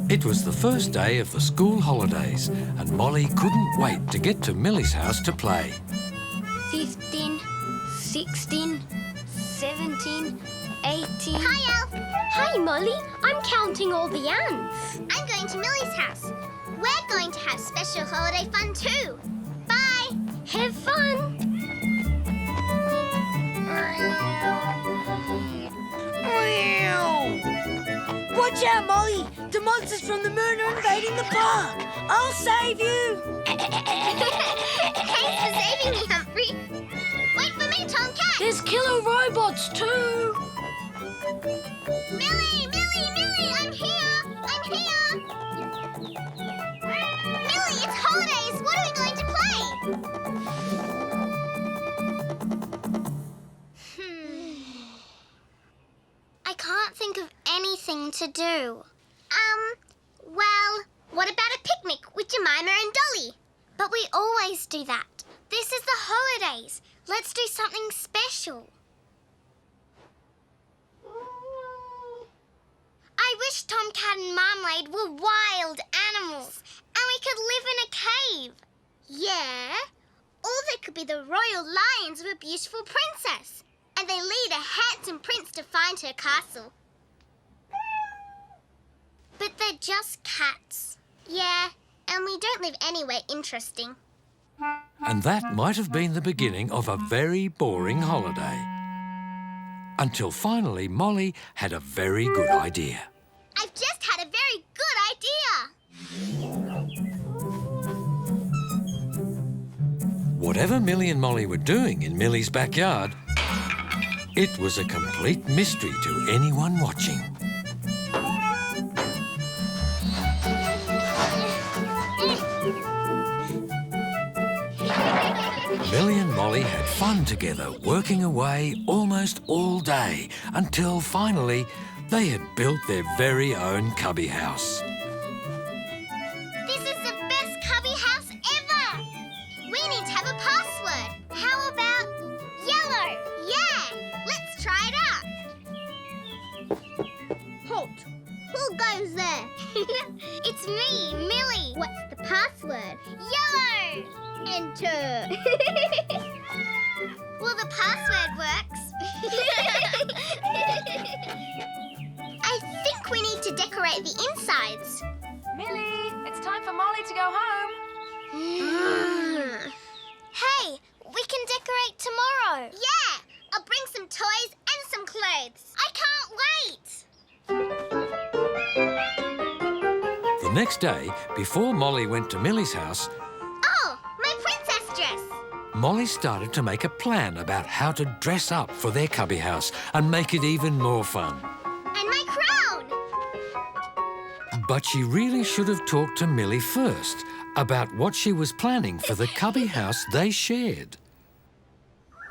It was the first day of the school holidays and Molly couldn't wait to get to Millie's house to play. 15, 16, 17, 18... Hi, Elf. Hi, Molly. I'm counting all the ants. I'm going to Millie's house. We're going to have special holiday fun too. Bye. Have fun. Watch out, Molly! The monsters from the moon are invading the park! I'll save you! Thanks for saving me, Humphrey. Wait for me, Tomcat. There's killer robots too. Millie, I'm here. Millie, it's holidays. What are we going to play? I can't think of anything to do. Well, what about a picnic with Jemima and Dolly? But we always do that. This is the holidays. Let's do something special. I wish Tomcat and Marmalade were wild animals and we could live in a cave. Yeah. Or they could be the royal lions of a beautiful princess. And they lead a handsome prince to find her castle. But they're just cats. Yeah, and we don't live anywhere interesting. And that might have been the beginning of a very boring holiday. Until finally Molly had a very good idea. I've just had a very good idea. Whatever Millie and Molly were doing in Millie's backyard, it was a complete mystery to anyone watching. Millie and Molly had fun together, working away almost all day, until finally they had built their very own cubby house. This is the best cubby house ever! We need to have a password. How about yellow? Yeah, let's try it out. Halt. Who goes there? It's me, Millie. What's the password? Yellow. Enter. Well, the password works. I think we need to decorate the insides. Millie, it's time for Molly to go home. Hey, we can decorate tomorrow. Yeah, I'll bring some toys and some clothes. I can't wait. The next day, before Molly went to Millie's house, Oh, my princess dress. Molly started to make a plan about how to dress up for their cubby house and make it even more fun. And my crown. But she really should have talked to Millie first about what she was planning for the cubby house they shared.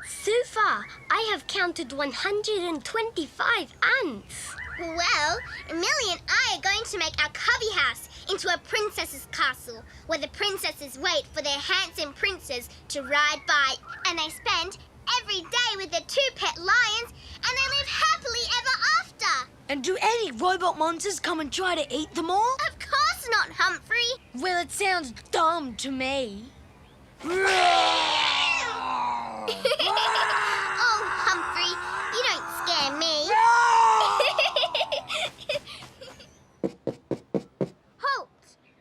So far, I have counted 125 ants. Well, Millie and I are going to make our cubby house into a princess's castle where the princesses wait for their handsome princes to ride by and they spend every day with their 2 pet lions and they live happily ever after. And do any robot monsters come and try to eat them all? Of course not, Humphrey. Well, it sounds dumb to me. Oh, Humphrey, you don't scare me. Halt!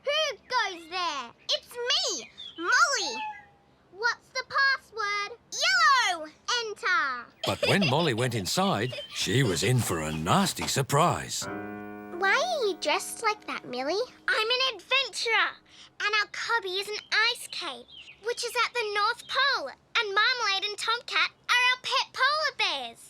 Who goes there? It's me, Molly. What's the password? Yellow. Enter. But when Molly went inside, she was in for a nasty surprise. Why are you dressed like that, Millie? I'm an adventurer, and our cubby is an ice cave, which is at the North Pole, and Marmalade and Tomcat are our pet polar bears.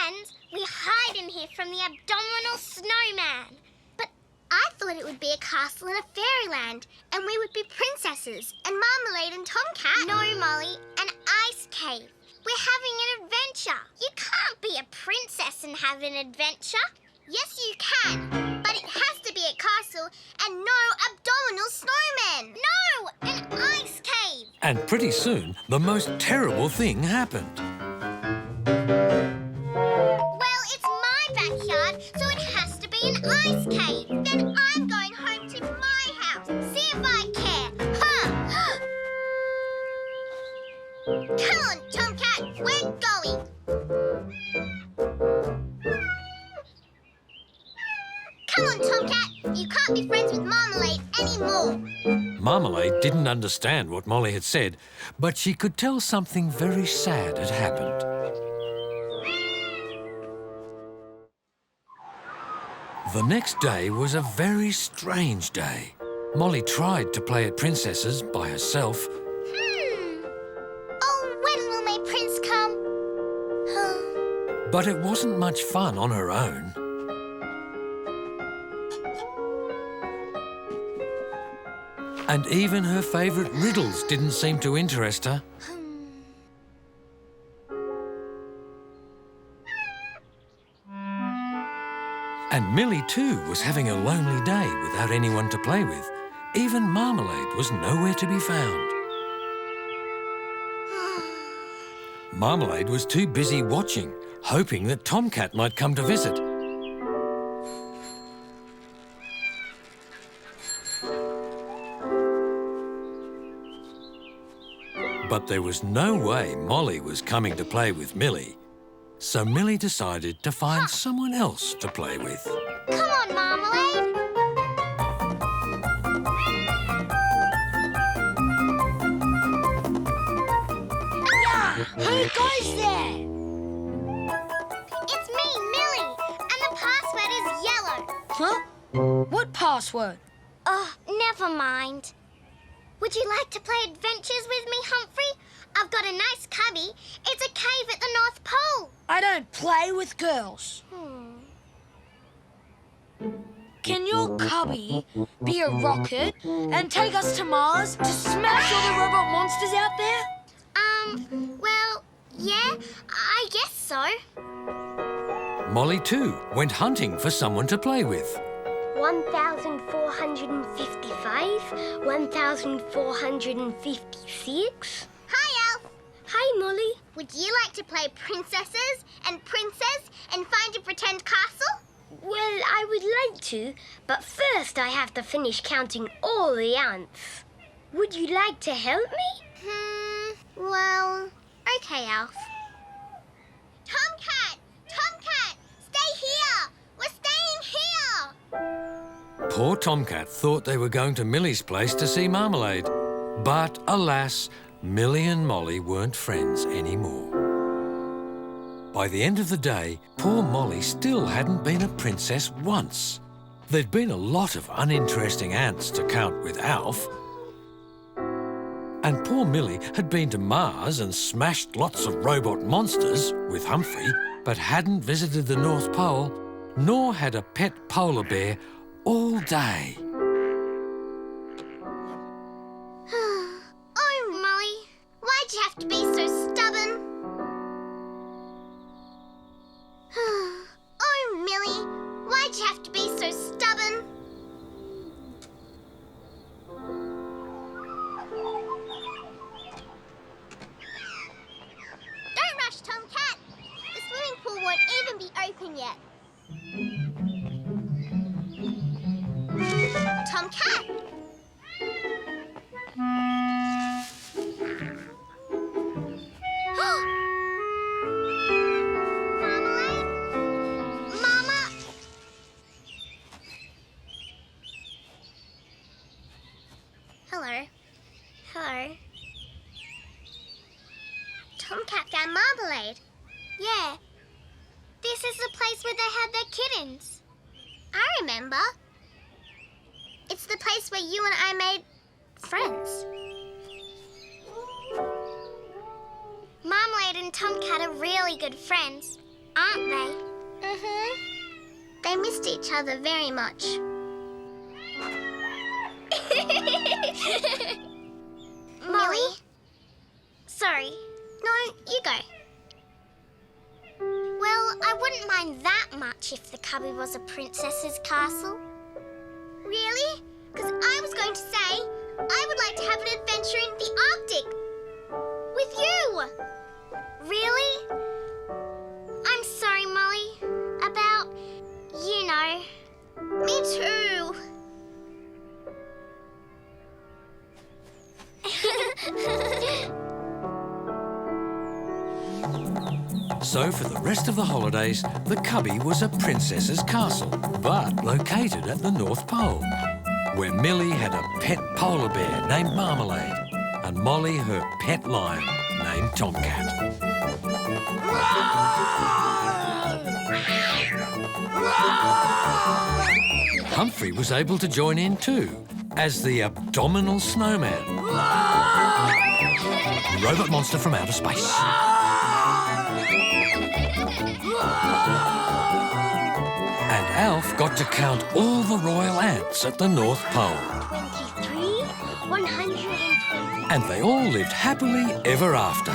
And we hide in here from the abdominal snowman. But I thought it would be a castle in a fairyland, and we would be princesses, and Marmalade and Tomcat. No, Molly, an ice cave. We're having an adventure. You can't be a princess and have an adventure. Yes, you can, but it has to be a castle and no abdominal snowmen. No, an ice cave. And pretty soon, the most terrible thing happened. Well, it's my backyard, so it has to be an ice cave. Then I'm going home Tomcat, we're going. Come on, Tomcat. You can't be friends with Marmalade anymore. Marmalade didn't understand what Molly had said, but she could tell something very sad had happened. The next day was a very strange day. Molly tried to play at princesses by herself. Oh, when will my prince come? But it wasn't much fun on her own. And even her favourite riddles didn't seem to interest her. And Millie too was having a lonely day without anyone to play with. Even Marmalade was nowhere to be found. Marmalade was too busy watching, hoping that Tomcat might come to visit. But there was no way Molly was coming to play with Millie. So Millie decided to find someone else to play with. Come on, Marmalade. Who goes there? It's me, Millie, and the password is yellow. Huh? What password? Oh, never mind. Would you like to play adventures with me, Humphrey? I've got a nice cubby. It's a cave at the North Pole. I don't play with girls. Can your cubby be a rocket and take us to Mars to smash all the robot monsters out there? Well, yeah, I guess so. Molly too went hunting for someone to play with. 1,455, 1,456. Hi, Elf. Hi, Molly. Would you like to play princesses and princess and find a pretend castle? Well, I would like to, but first I have to finish counting all the ants. Would you like to help me? Well, okay, Elf. Tomcat! Tomcat! Stay here! We're staying here! Poor Tomcat thought they were going to Millie's place to see Marmalade. But alas, Millie and Molly weren't friends anymore. By the end of the day, poor Molly still hadn't been a princess once. There'd been a lot of uninteresting ants to count with Alf. And poor Millie had been to Mars and smashed lots of robot monsters with Humphrey, but hadn't visited the North Pole, nor had a pet polar bear all day. Oh, Molly, why'd you have to be so stubborn? Oh, Millie, why'd you have to be so stubborn? Don't rush, Tomcat. The swimming pool won't even be open yet. Tomcat! Marmalade? Mama? Hello. Hello. Tomcat found Marmalade. Yeah. This is the place where they had their kittens. I remember. It's the place where you and I made friends. Marmalade and Tomcat are really good friends, aren't they? They missed each other very much. Millie? Sorry. No, you go. Well, I wouldn't mind that much if the cubby was a princess's castle. Really? Because I was going to say I would like to have an adventure in the Arctic. With you. Really? I'm sorry, Molly. About, you know. Me too. So for the rest of the holidays, the cubby was a princess's castle, but located at the North Pole, where Millie had a pet polar bear named Marmalade, and Molly her pet lion named Tomcat. Humphrey was able to join in too, as the abdominal snowman, the robot monster from outer space. And Alf got to count all the royal ants at the North Pole. 23, 120. And they all lived happily ever after.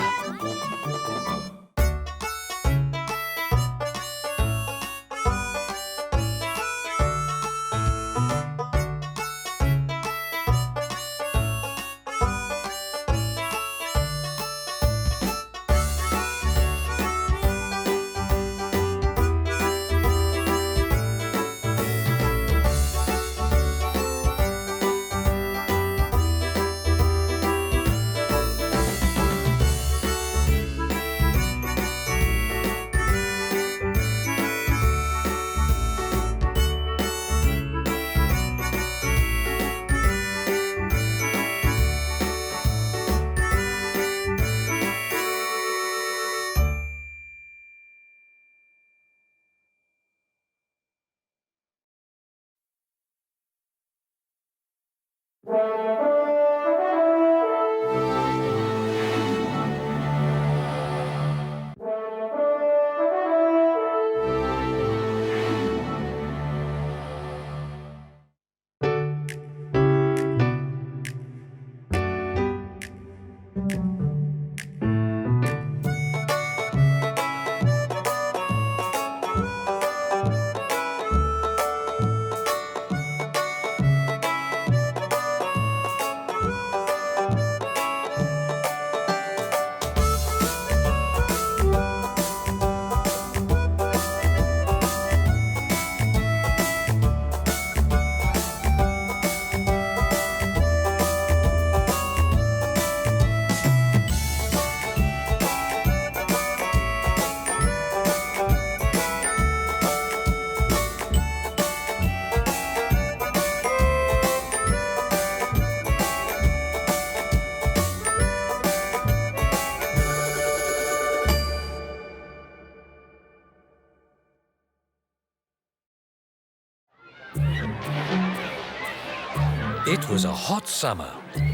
It was a hot summer,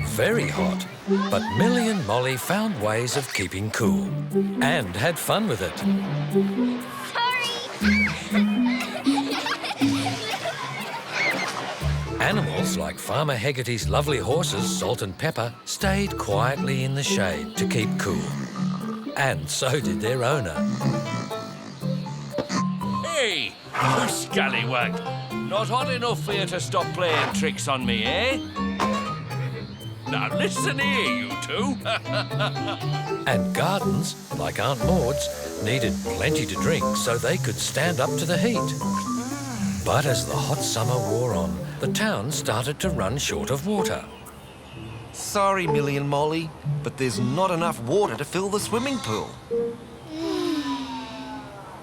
very hot, but Millie and Molly found ways of keeping cool and had fun with it. Animals like Farmer Hegarty's lovely horses, Salt and Pepper, stayed quietly in the shade to keep cool. And so did their owner. Hey, you scallywag! Not hot enough for you to stop playing tricks on me, eh? Now listen here, you two. And gardens, like Aunt Maud's, needed plenty to drink so they could stand up to the heat. But as the hot summer wore on, the town started to run short of water. Sorry, Millie and Molly, but there's not enough water to fill the swimming pool.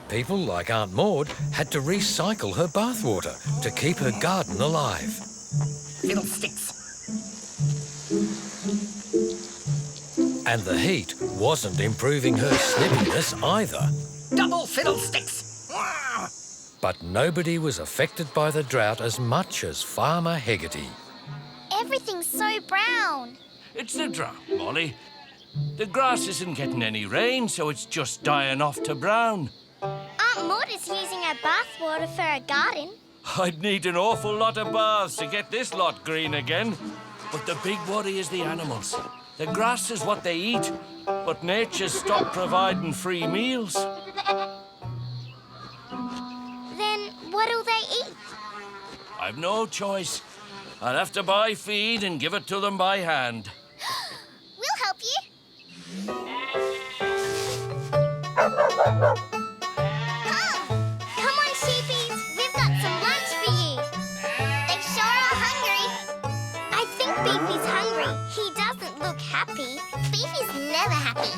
People like Aunt Maud had to recycle her bathwater to keep her garden alive. Fiddlesticks. And the heat wasn't improving her snippiness either. Double fiddlesticks. But nobody was affected by the drought as much as Farmer Hegarty. Everything's so brown. It's the drought, Molly. The grass isn't getting any rain, so it's just dying off to brown. Aunt Maud is using her bathwater for her garden. I'd need an awful lot of baths to get this lot green again. But the big worry is the animals. The grass is what they eat, but nature's stopped providing free meals. Then what'll they eat? I've no choice. I'll have to buy feed and give it to them by hand. We'll help you. Come on, sheepies. We've got some lunch for you. They sure are hungry. I think Beefy's hungry. He doesn't look happy. Beefy's never happy.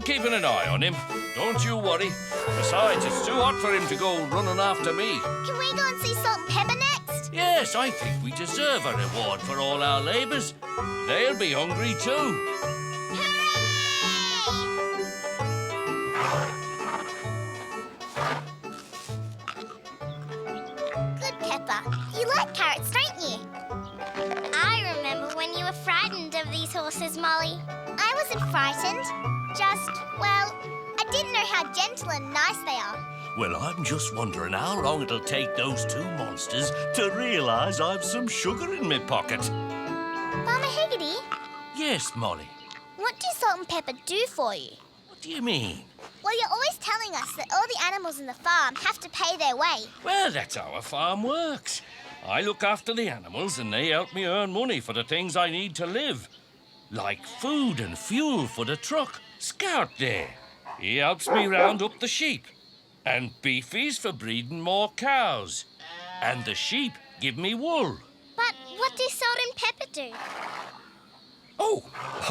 keeping an eye on him. Don't you worry. Besides, it's too hot for him to go running after me. Can we go and see Salt and Pepper next? Yes, I think we deserve a reward for all our labours. They'll be hungry too. Good, Pepper. You like carrots, don't you? I remember when you were frightened of these horses, Molly. I wasn't frightened. Just, well, I didn't know how gentle and nice they are. Well, I'm just wondering how long it'll take those two monsters to realise I've some sugar in my pocket. Farmer Hegarty, Yes, Molly. what do Salt and Pepper do for you? What do you mean? Well, you're always telling us that all the animals in the farm have to pay their way. Well, that's how a farm works. I look after the animals and they help me earn money for the things I need to live. Like food and fuel for the truck. Scout there. He helps me round up the sheep. And Beefies for breeding more cows. And the sheep give me wool. But what do Salt and Pepper do? Oh,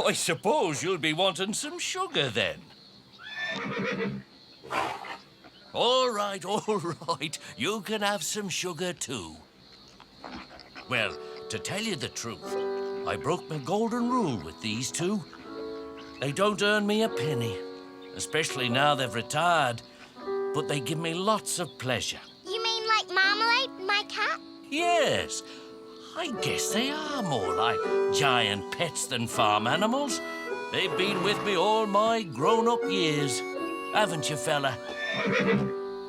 I suppose you'll be wanting some sugar then. All right. You can have some sugar too. Well, to tell you the truth, I broke my golden rule with these two. They don't earn me a penny, especially now they've retired, but they give me lots of pleasure. You mean like Marmalade, my cat? Yes, I guess they are more like giant pets than farm animals. They've been with me all my grown-up years, haven't you, fella?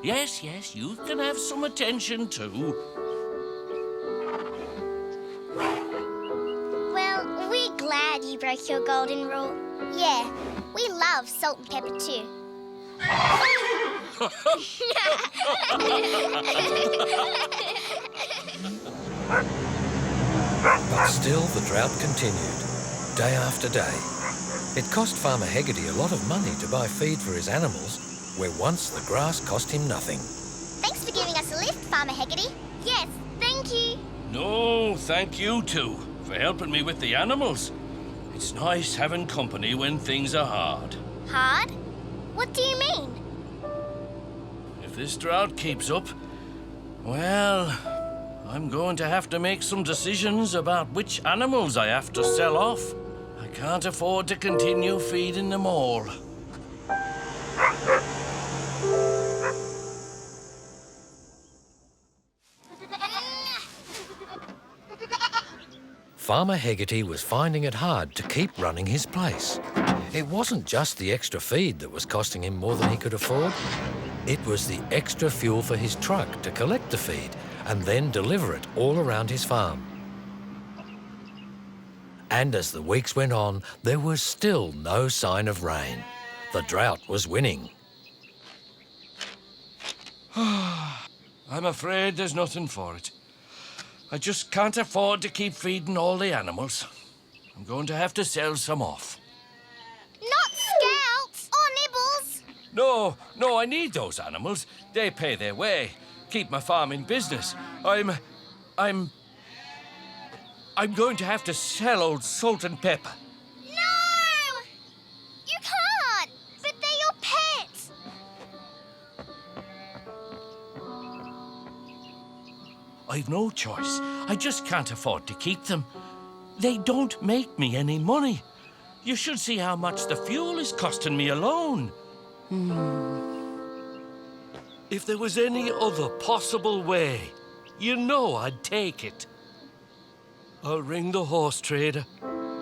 Yes, you can have some attention too. Well, we're glad you broke your golden rule. Yeah, we love Salt and Pepper too. But still the drought continued, day after day. It cost Farmer Hegarty a lot of money to buy feed for his animals, where once the grass cost him nothing. Thanks for giving us a lift, Farmer Hegarty. Yes, thank you. No, thank you too for helping me with the animals. It's nice having company when things are hard. Hard? What do you mean? If this drought keeps up, well, I'm going to have to make some decisions about which animals I have to sell off. I can't afford to continue feeding them all. Farmer Hegarty was finding it hard to keep running his place. It wasn't just the extra feed that was costing him more than he could afford. It was the extra fuel for his truck to collect the feed and then deliver it all around his farm. And as the weeks went on, there was still no sign of rain. The drought was winning. I'm afraid there's nothing for it. I just can't afford to keep feeding all the animals. I'm going to have to sell some off. Not Scouts or Nibbles. No, I need those animals. They pay their way, keep my farm in business. I'm going to have to sell old Salt and Pepper. No! You can't! But they're your pets! I've no choice. I just can't afford to keep them. They don't make me any money. You should see how much the fuel is costing me alone. If there was any other possible way, you know I'd take it. I'll ring the horse trader,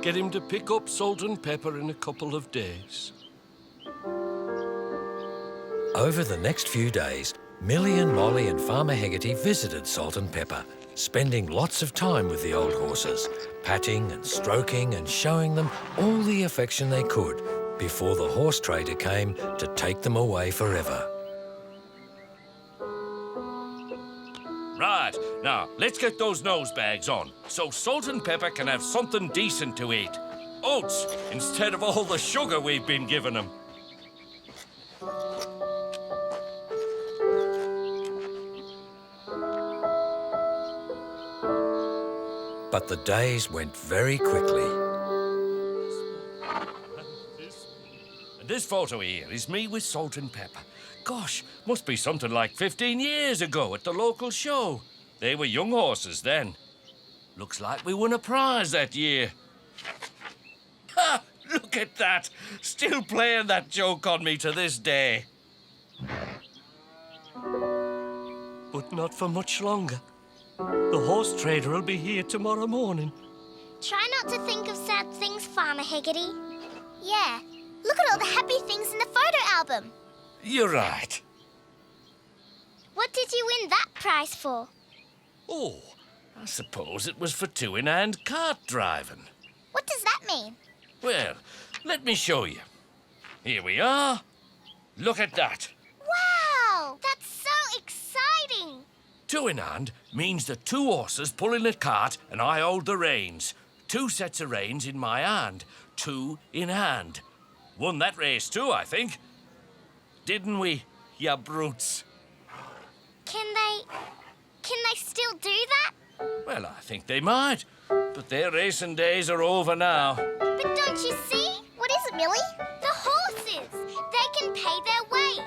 get him to pick up Salt and Pepper in a couple of days. Over the next few days, Millie and Molly and Farmer Hegarty visited Salt and Pepper, spending lots of time with the old horses, patting and stroking and showing them all the affection they could before the horse trader came to take them away forever. Right, now, let's get those nose bags on, so Salt and Pepper can have something decent to eat. Oats, instead of all the sugar we've been giving them. But the days went very quickly. This photo here is me with Salt and Pepper. Gosh, must be something like 15 years ago at the local show. They were young horses then. Looks like we won a prize that year. Ha! Look at that! Still playing that joke on me to this day. But not for much longer. The horse trader will be here tomorrow morning. Try not to think of sad things, Farmer Hegarty. Yeah, look at all the happy things in the photo album. You're right. What did you win that prize for? Oh, I suppose it was for two-in-hand cart driving. What does that mean? Well, let me show you. Here we are. Look at that. Wow, that's so exciting. Two-in-hand means the two horses pulling a cart and I hold the reins. Two sets of reins in my hand. Two in hand. Won that race too, I think. Didn't we, ya brutes? Can they still do that? Well, I think they might. But their racing days are over now. But don't you see? What is it, Millie? The horses. They can pay their way.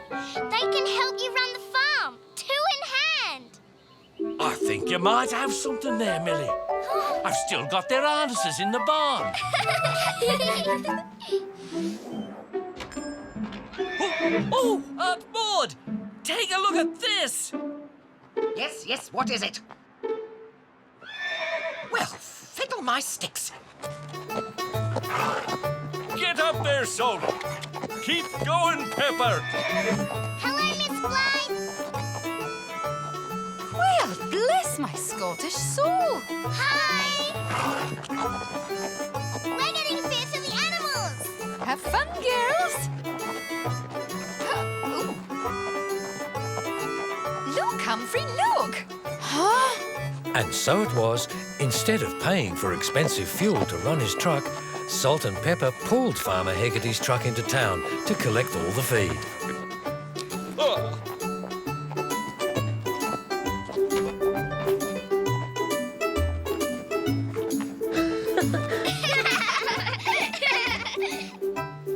They can help you run the farm. Two in hand. I think you might have something there, Millie. I've still got their harnesses in the barn. Maud! Take a look at this! Yes, yes, what is it? Well, fiddle my sticks. Get up there, Salt. Keep going, Pepper. Hello, Miss Blythe. Well, bless my Scottish soul. Hi. We're getting food for the animals. Have fun, girls. Ooh. Look, Humphrey, look. Huh? And so it was, instead of paying for expensive fuel to run his truck, Salt and Pepper pulled Farmer Hegarty's truck into town to collect all the feed.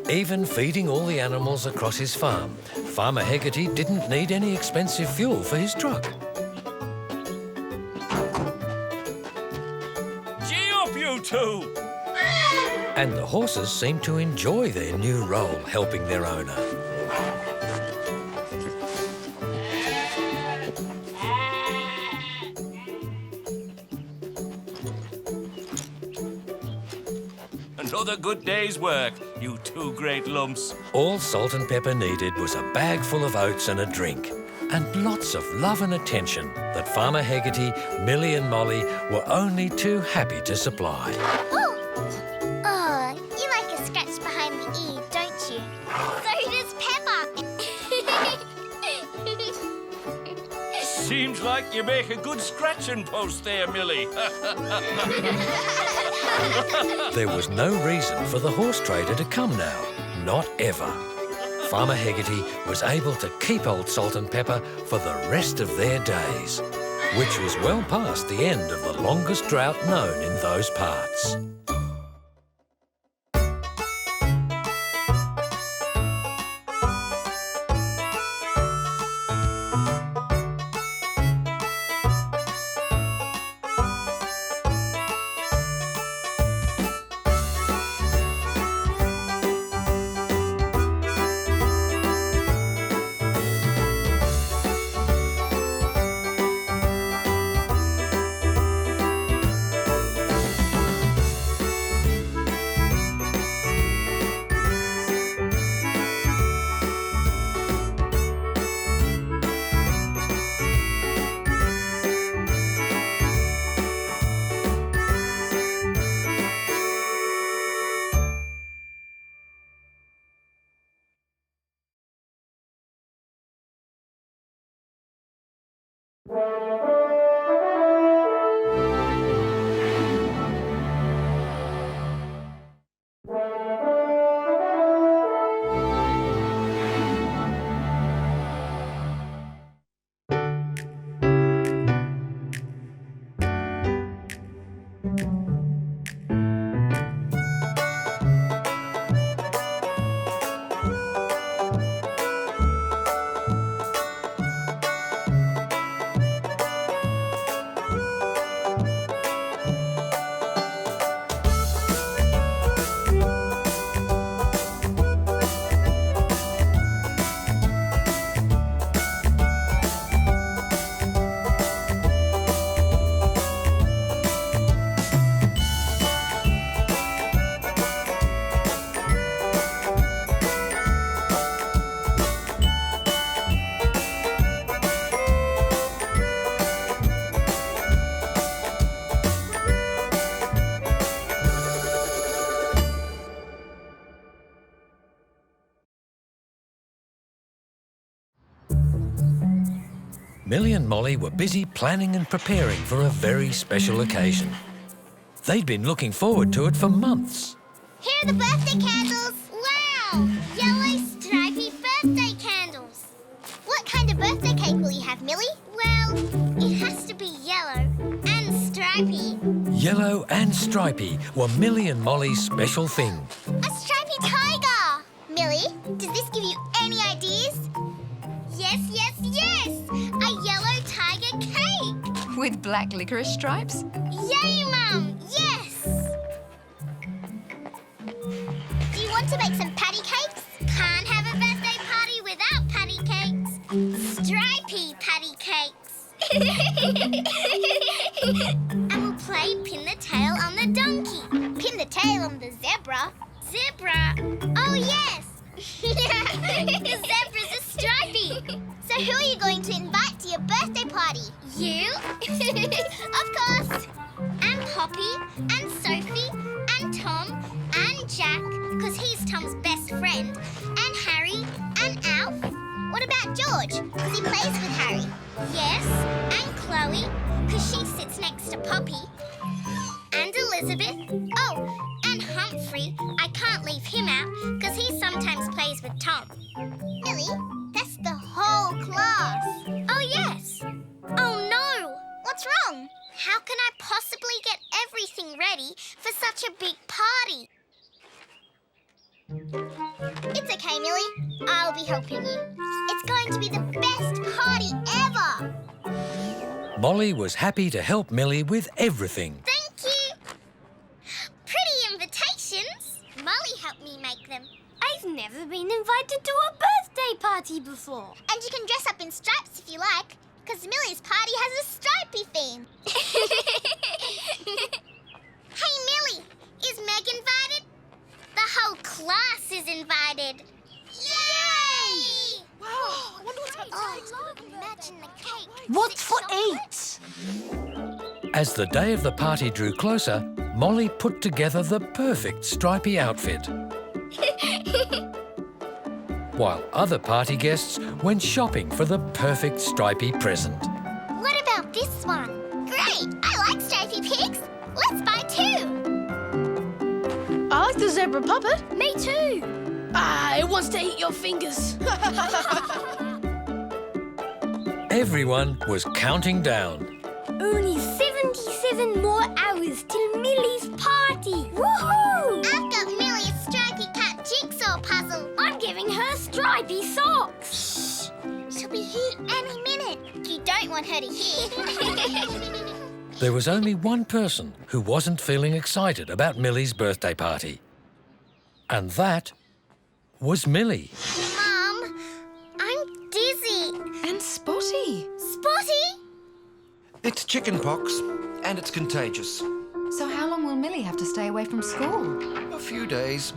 Even feeding all the animals across his farm, Farmer Hegarty didn't need any expensive fuel for his truck. Gee up, you two! And the horses seemed to enjoy their new role helping their owner. Another good day's work, you two great lumps. All Salt and Pepper needed was a bag full of oats and a drink, and lots of love and attention that Farmer Hegarty, Millie and Molly were only too happy to supply. Oh, you like a scratch behind the ear, don't you? So does Pepper. Seems like you make a good scratching post there, Millie. There was no reason for the horse trader to come now, not ever. Farmer Hegarty was able to keep old Salt and Pepper for the rest of their days, which was well past the end of the longest drought known in those parts. Millie and Molly were busy planning and preparing for a very special occasion. They'd been looking forward to it for months. Here are the birthday candles. Wow! Yellow stripy birthday candles. What kind of birthday cake will you have, Millie? Well, it has to be yellow and stripy. Yellow and stripy were Millie and Molly's special thing. A stripy tiger! Millie, does this give you any ideas? Yes, yes, yes! A yellow tiger cake! With black licorice stripes? Yay, Mum! Yes! Do you want to make some patty cakes? Can't have a birthday party without patty cakes. Stripy patty cakes. And we'll play pin the tail on the donkey. Pin the tail on the zebra. Zebra. Oh, yes. The zebra's a stripy. So who are you going to invite to your birthday party? You? Of course. And Poppy, and Sophie, and Tom, and Jack, because he's Tom's best friend, and Harry, and Alf. What about George, because he plays with Harry? Yes, and Chloe, because she sits next to Poppy. And Elizabeth. Oh, and Humphrey. I can't leave him out, because he sometimes plays with Tom. Millie, that's the whole class. Oh, yes. Oh, no. What's wrong? How can I possibly get everything ready for such a big party? It's okay, Millie. I'll be helping you. It's going to be the best party ever. Molly was happy to help Millie with everything. Thank you. Pretty invitations. Molly helped me make them. I've never been invited to a birthday party before. And you can dress up in stripes if you like, because Millie's party has a stripy theme. Hey, Millie, is Meg invited? The whole class is invited. Yay! Wow, I wonder what's Imagine the cake. What's It's for chocolate. eight? As the day of the party drew closer, Molly put together the perfect stripy outfit. While other party guests went shopping for the perfect stripy present. What about this one? Great! I like stripy pigs. Let's buy two. I like the zebra puppet. Me too. Ah, it wants to eat your fingers. Everyone was counting down. Only 77 more hours till Millie's party. Woohoo! I've got Millie a stripy cat jigsaw puzzle. I'm giving her stripy socks. Shh! She'll be here any minute. You don't want her to hear. There was only one person who wasn't feeling excited about Millie's birthday party. And that was Millie. Mum, I'm dizzy. And Spotty. Spotty? It's chicken pox, and it's contagious. So how long will Millie have to stay away from school? A few days.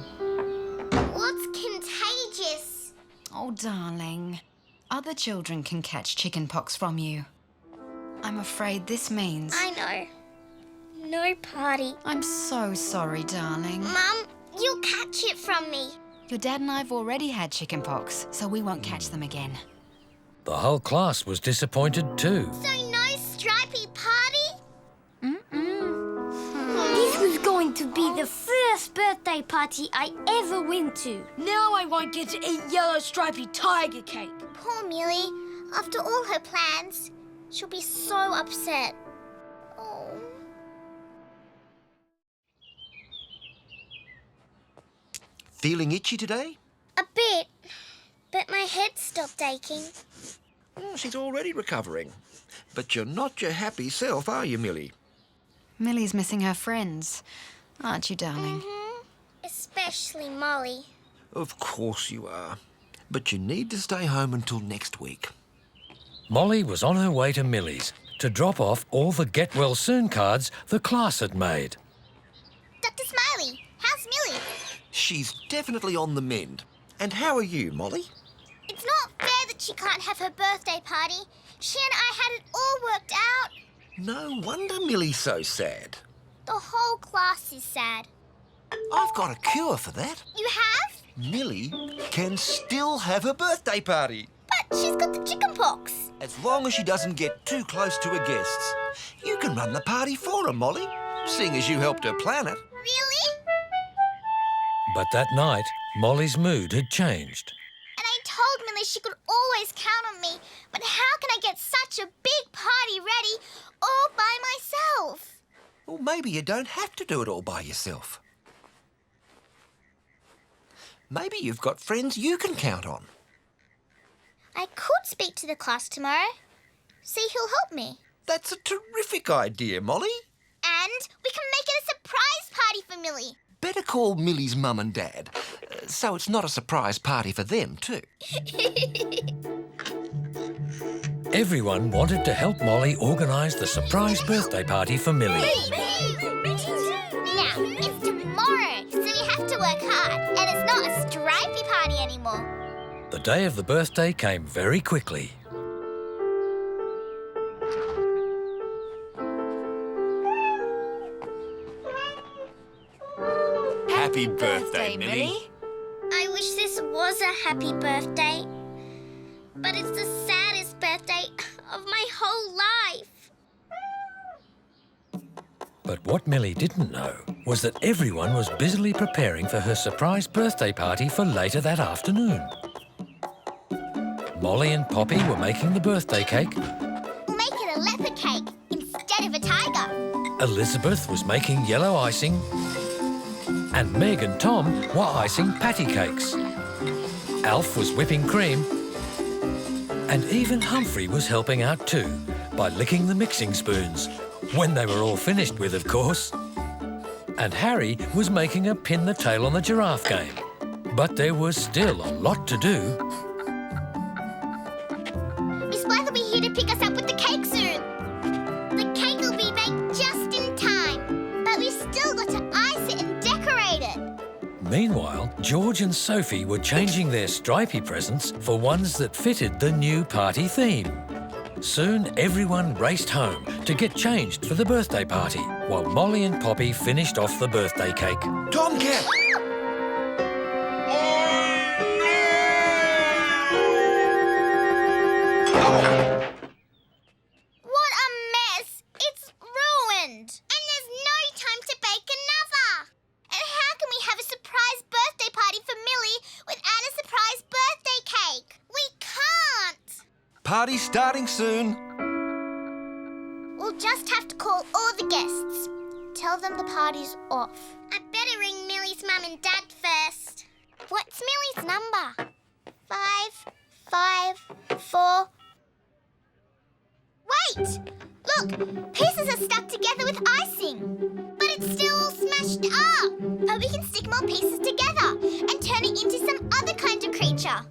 What's contagious? Oh, darling. Other children can catch chickenpox from you. I'm afraid this means... I know. No party. I'm so sorry, darling. Mum, you'll catch it from me. Your dad and I have already had chickenpox, so we won't catch them again. The whole class was disappointed too. So no stripy party? This was going to be the first birthday party I ever went to. Now I won't get to eat yellow stripy tiger cake. Poor Millie. After all her plans, she'll be so upset. Oh. Feeling itchy today? A bit, but my head stopped aching. Oh, she's already recovering. But you're not your happy self, are you, Millie? Millie's missing her friends. Aren't you, darling? Especially Molly. Of course you are. But you need to stay home until next week. Molly was on her way to Millie's to drop off all the Get Well Soon cards the class had made. Dr. Smiley, how's Millie? She's definitely on the mend. And how are you, Molly? It's not fair that she can't have her birthday party. She and I had it all worked out. No wonder Millie's so sad. The whole class is sad. I've got a cure for that. You have? Millie can still have her birthday party. But But she's got the chicken pox. As long as she doesn't get too close to her guests. You can run the party for her, Molly, seeing as you helped her plan it. Really? But that night, Molly's mood had changed. And I told Millie she could always count on me. But how can I get such a big party ready all by myself? Well, maybe you don't have to do it all by yourself. Maybe you've got friends you can count on. I could speak to the class tomorrow. See who'll help me. That's a terrific idea, Molly. And we can make it a surprise party for Millie. Better call Millie's mum and dad, so it's not a surprise party for them too. Everyone wanted to help Molly organise the surprise birthday party for Millie. Now, it's tomorrow, so we have to work hard. And it's not a stripy party anymore. The day of the birthday came very quickly. Happy birthday, Millie. I wish this was a happy birthday. But it's the saddest birthday of my whole life. But what Millie didn't know was that everyone was busily preparing for her surprise birthday party for later that afternoon. Molly and Poppy were making the birthday cake. We'll make it a leopard cake instead of a tiger. Elizabeth was making yellow icing. And Meg and Tom were icing patty cakes. Alf was whipping cream. And even Humphrey was helping out too, by licking the mixing spoons. When they were all finished with, of course. And Harry was making a pin the tail on the giraffe game. But there was still a lot to do. Miss Blythe will be here to pick us up with the cake soon. The cake will be baked just in time. But we've still got to ice it and decorate it. Meanwhile, George and Sophie were changing their stripy presents for ones that fitted the new party theme. Soon everyone raced home to get changed for the birthday party, while Molly and Poppy finished off the birthday cake. Tomcat! What a mess! It's ruined! And there's no time to bake another! And how can we have a surprise birthday party for Millie without a surprise birthday cake? We can't! Party starting soon. We'll just have to call all the guests. Tell them the party's off. I better ring Millie's mum and dad first. What's Millie's number? 554. Wait! Look! Pieces are stuck together with icing. But it's still all smashed up. But we can stick more pieces together and turn it into some other kind of creature.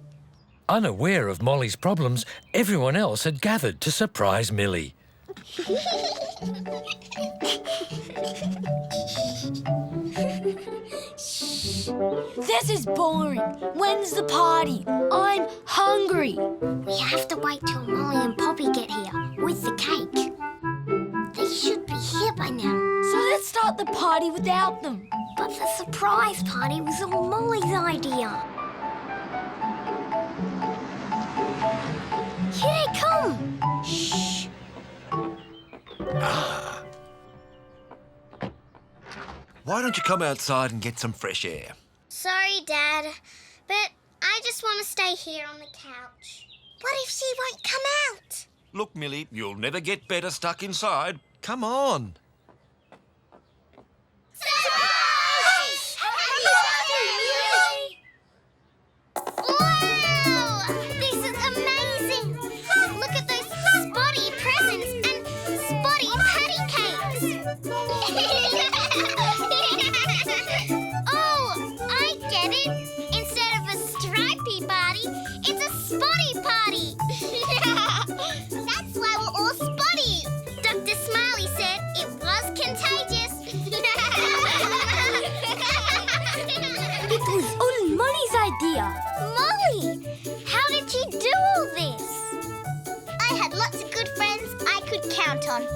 Unaware of Molly's problems, everyone else had gathered to surprise Millie. This is boring. When's the party? I'm hungry. We have to wait till Molly and Poppy get here with the cake. They should be here by now. So let's start the party without them. But the surprise party was all Molly's idea. Here they come. Shh. Why don't you come outside and get some fresh air? Sorry, Dad, but I just want to stay here on the couch. What if she won't come out? Look, Millie, you'll never get better stuck inside. Come on. Surprise! Happy birthday, Millie! Wow! This is amazing! Look at those spotty presents and spotty patty cakes! Oh, I get it! Instead of a stripy party, it's a spotty party! That's why we're all spotty! Dr. Smiley said it was contagious! It was all Molly's idea. Molly! How did you do all this? I had lots of good friends I could count on.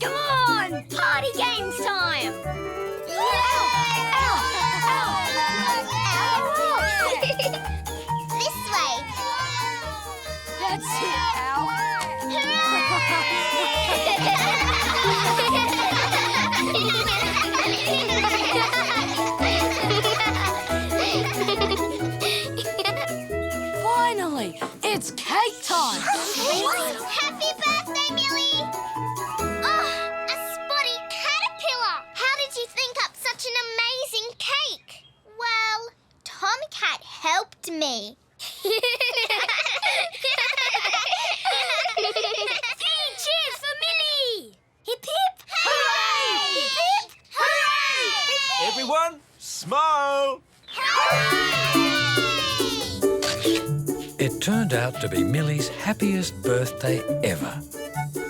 Come on, party games time. This way. Tomcat helped me. Three cheers for Millie! Hip hip! Hooray! Hip hip! Hooray! Everyone, smile! It turned out to be Millie's happiest birthday ever.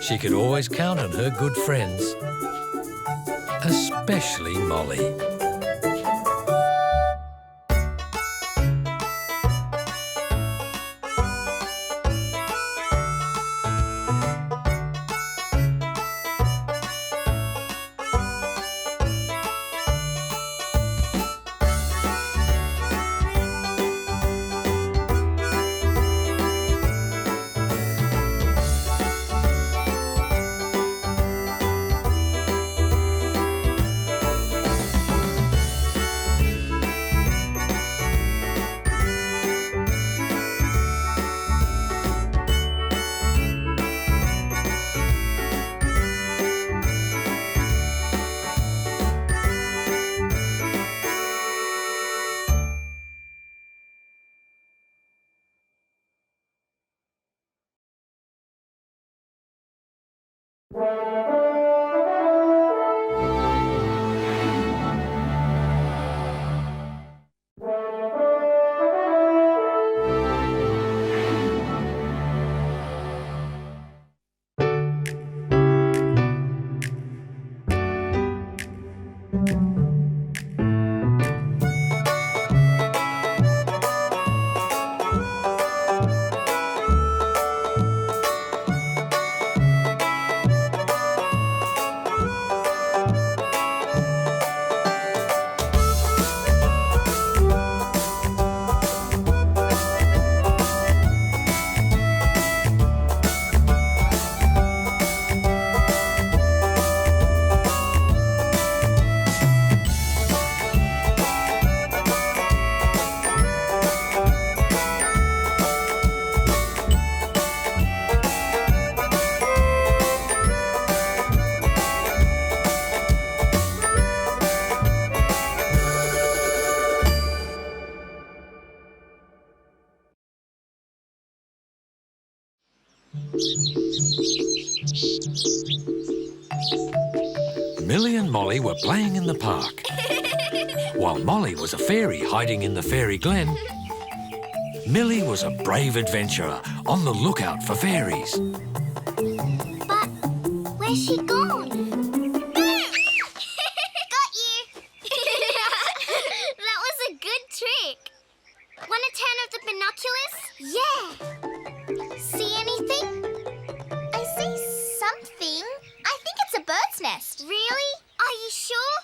She could always count on her good friends, especially Molly. Millie and Molly were playing in the park. While Molly was a fairy hiding in the fairy glen, Millie was a brave adventurer on the lookout for fairies. But where's she gone? Got you! That was a good trick. Want a turn of the binoculars? Yeah. See anything? I see something. I think it's a bird's nest. Really? Are you sure?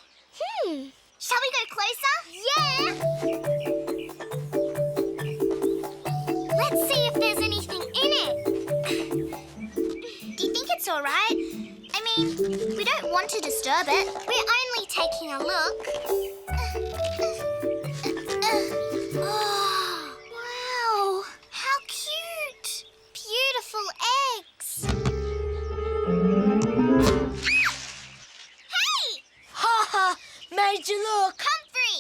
Shall we go closer? Yeah. Let's see if there's anything in it. Do you think it's all right? I mean, we don't want to disturb it. We're only taking a look. Oh, wow. How cute. Beautiful eggs. Hey! Ha ha! Made you look. Humphrey,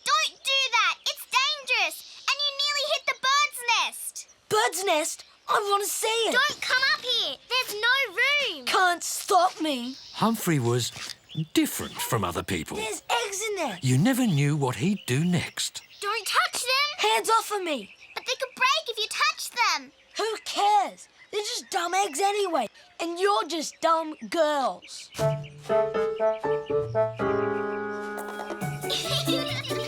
don't do that. It's dangerous. And you nearly hit the bird's nest. Bird's nest? I want to see it. Don't come up here. There's no room. Can't stop me. Humphrey was different from other people. There's eggs in there. You never knew what he'd do next. Don't touch them. Hands off of me. But they could break if you touch them. Who cares? They're just dumb eggs anyway. And you're just dumb girls.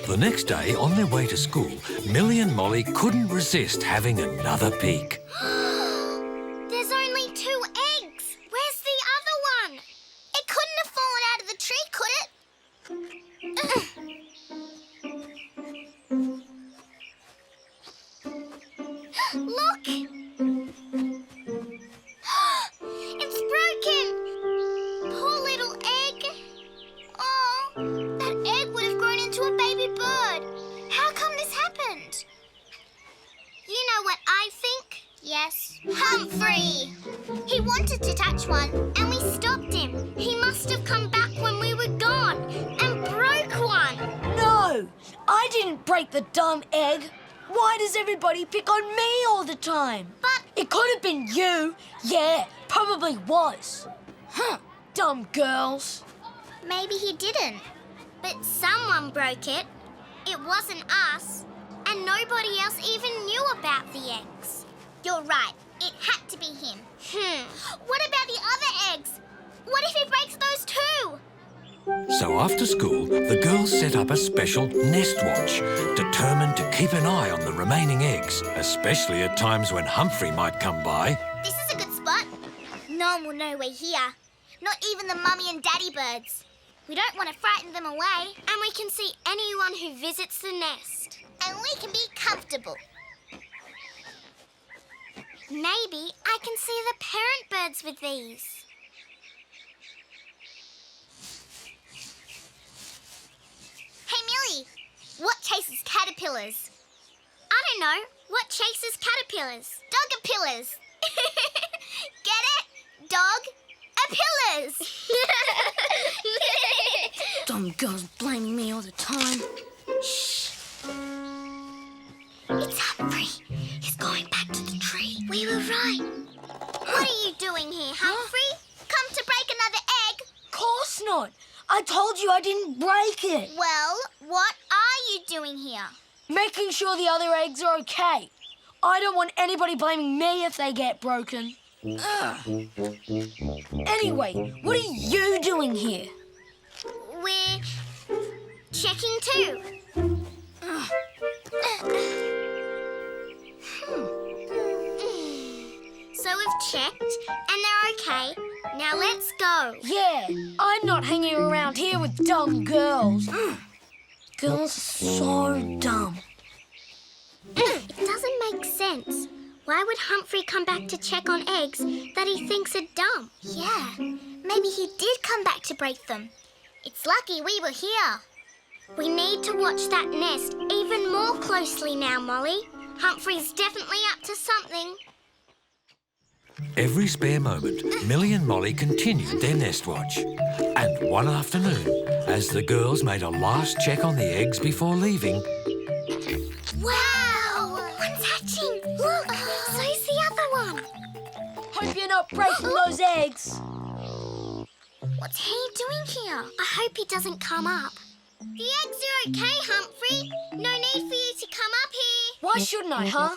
The next day, on their way to school, Millie and Molly couldn't resist having another peek. There's only 2 eggs. Where's the other one? It couldn't have fallen out of the tree, could it? Look! It's broken! Poor little egg. Oh, that egg would have grown into a baby bird. How come this happened? You know what I think? Yes. Humphrey! He wanted to touch one, and we stopped him. He must have come back when we were gone and broke one. No! I didn't break the dumb egg. Why does everybody pick on me all the time? But... It could have been you. Yeah, probably was. Huh, dumb girls. Maybe he didn't. But someone broke it. It wasn't us. And nobody else even knew about the eggs. You're right. It had to be him. What about the other eggs? What if he breaks those too? So after school, the girls set up a special nest watch, determined to keep an eye on the remaining eggs, especially at times when Humphrey might come by. This is a good spot. No one will know we're here. Not even the mummy and daddy birds. We don't want to frighten them away. And we can see anyone who visits the nest. And we can be comfortable. Maybe I can see the parent birds with these. Hey, Millie, what chases caterpillars? I don't know. What chases caterpillars? Dogapillars. Get it? Dog-apillars. Dumb girls blaming me all the time. Shh. It's Humphrey. He's going back to the tree. We were right. What are you doing here, Humphrey? Come to break another egg? Course not. I told you I didn't break it. Well, what are you doing here? Making sure the other eggs are okay. I don't want anybody blaming me if they get broken. Ugh. Anyway, what are you doing here? We're checking too. So we've checked and they're okay. Now let's go. Yeah, I'm not hanging around here with dumb girls. Girls are so dumb. It doesn't make sense. Why would Humphrey come back to check on eggs that he thinks are dumb? Yeah, maybe he did come back to break them. It's lucky we were here. We need to watch that nest even more closely now, Molly. Humphrey's definitely up to something. Every spare moment, Millie and Molly continued their nest watch. And one afternoon, as the girls made a last check on the eggs before leaving... Wow! One's hatching! Look, so's the other one. Hope you're not breaking those eggs. What's he doing here? I hope he doesn't come up. The eggs are okay, Humphrey. No need for you to come up here. Why shouldn't I, huh?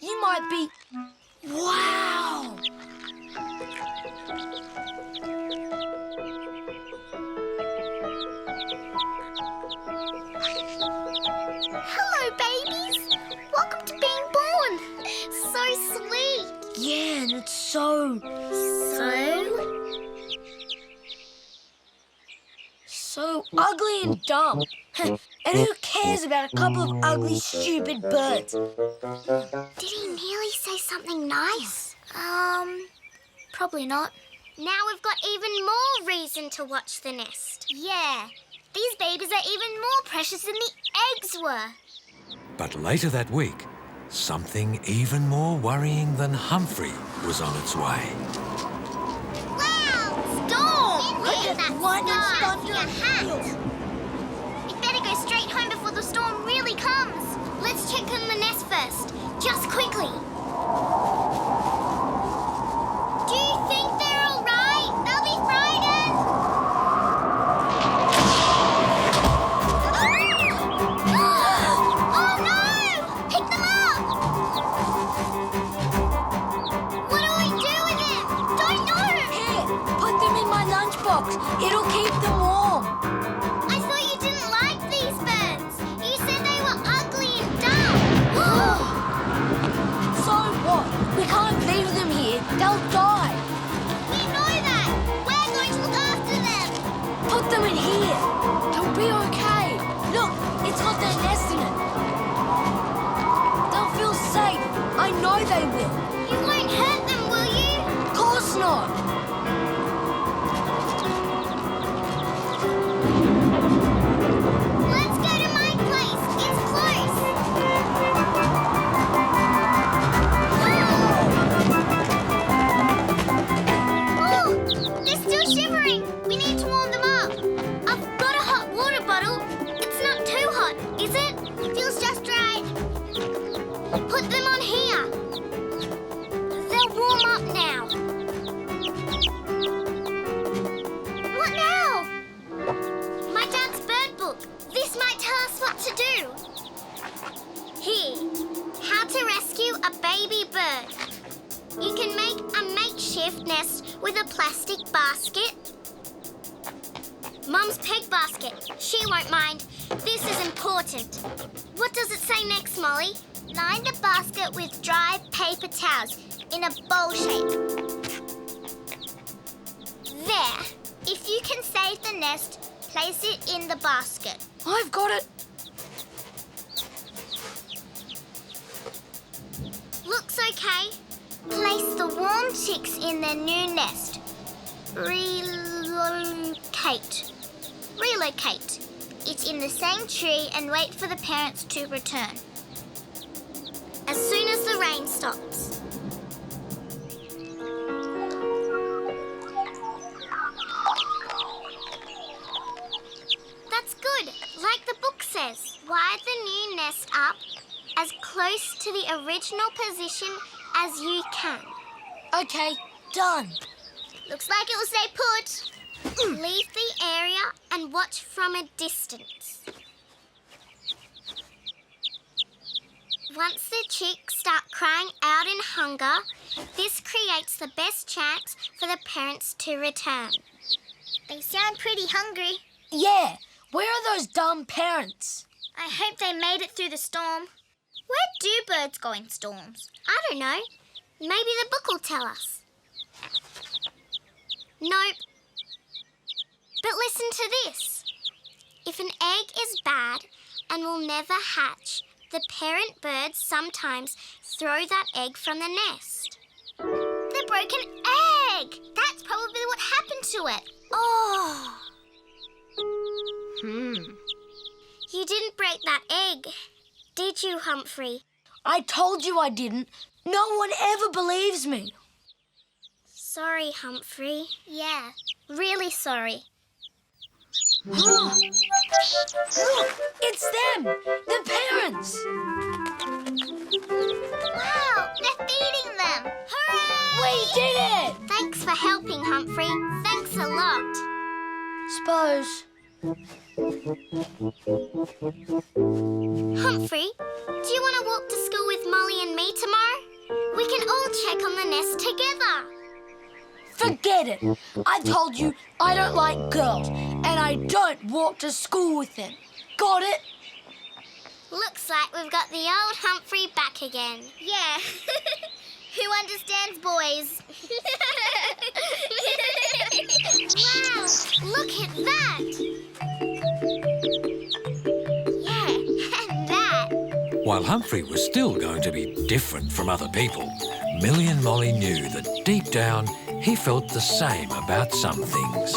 You might be... Wow! Hello, babies. Welcome to being born. So sweet. Yeah, and it's so... So ugly and dumb. And who cares about a couple of ugly, stupid birds? Did he nearly say something nice? Probably not. Now we've got even more reason to watch the nest. Yeah, these babies are even more precious than the eggs were. But later that week, something even more worrying than Humphrey was on its way. Wow! Storm! Look at that lightning, star. thunder, Your hat. We'd better go straight home before the storm really comes. Let's check on the nest first, just quickly. Do you think they're all right? They'll be frightened. Oh no! Pick them up! What do I do with them? Don't know! Here, put them in my lunchbox. It'll keep them warm. I thought you didn't like these birds. You said they were ugly and dumb. So what? We can't leave them here. They'll die. We know that. We're going to look after them. Put them in here. They'll be okay. Look, it's got their nest in it. They'll feel safe. I know they will. You won't hurt them, will you? Of course not. Let's go to my place. It's close. Oh, they're still shivering. We need to warm them up. I've got a hot water makeshift nest with a plastic basket. Mum's peg basket. She won't mind. This is important. What does it say next, Molly? Line the basket with dry paper towels in a bowl shape. There. If you can save the nest, place it in the basket. I've got it. Looks okay. Place the warm chicks in their new nest. Relocate. Relocate. It's in the same tree and wait for the parents to return. As soon as the rain stops. That's good, like the book says. Wire the new nest up as close to the original position as you can. Okay, done. Looks like it will stay put. Leave the area and watch from a distance. Once the chicks start crying out in hunger, this creates the best chance for the parents to return. They sound pretty hungry. Yeah, where are those dumb parents? I hope they made it through the storm. Where do birds go in storms? I don't know. Maybe the book will tell us. Nope. But listen to this. If an egg is bad and will never hatch, the parent birds sometimes throw that egg from the nest. The broken egg! That's probably what happened to it. Oh. You didn't break that egg, did you, Humphrey? I told you I didn't. No one ever believes me. Sorry, Humphrey. Yeah, really sorry. Look, it's them, the parents. Wow, they're feeding them. Hooray! We did it! Thanks for helping, Humphrey. Thanks a lot. Suppose. Humphrey, do you want to walk to school with Molly and me tomorrow? We can all check on the nest together. Forget it. I told you I don't like girls and I don't walk to school with them. Got it? Looks like we've got the old Humphrey back again. Yeah. Who understands boys? Wow, look at that. Yeah, and that. While Humphrey was still going to be different from other people, Millie and Molly knew that deep down he felt the same about some things.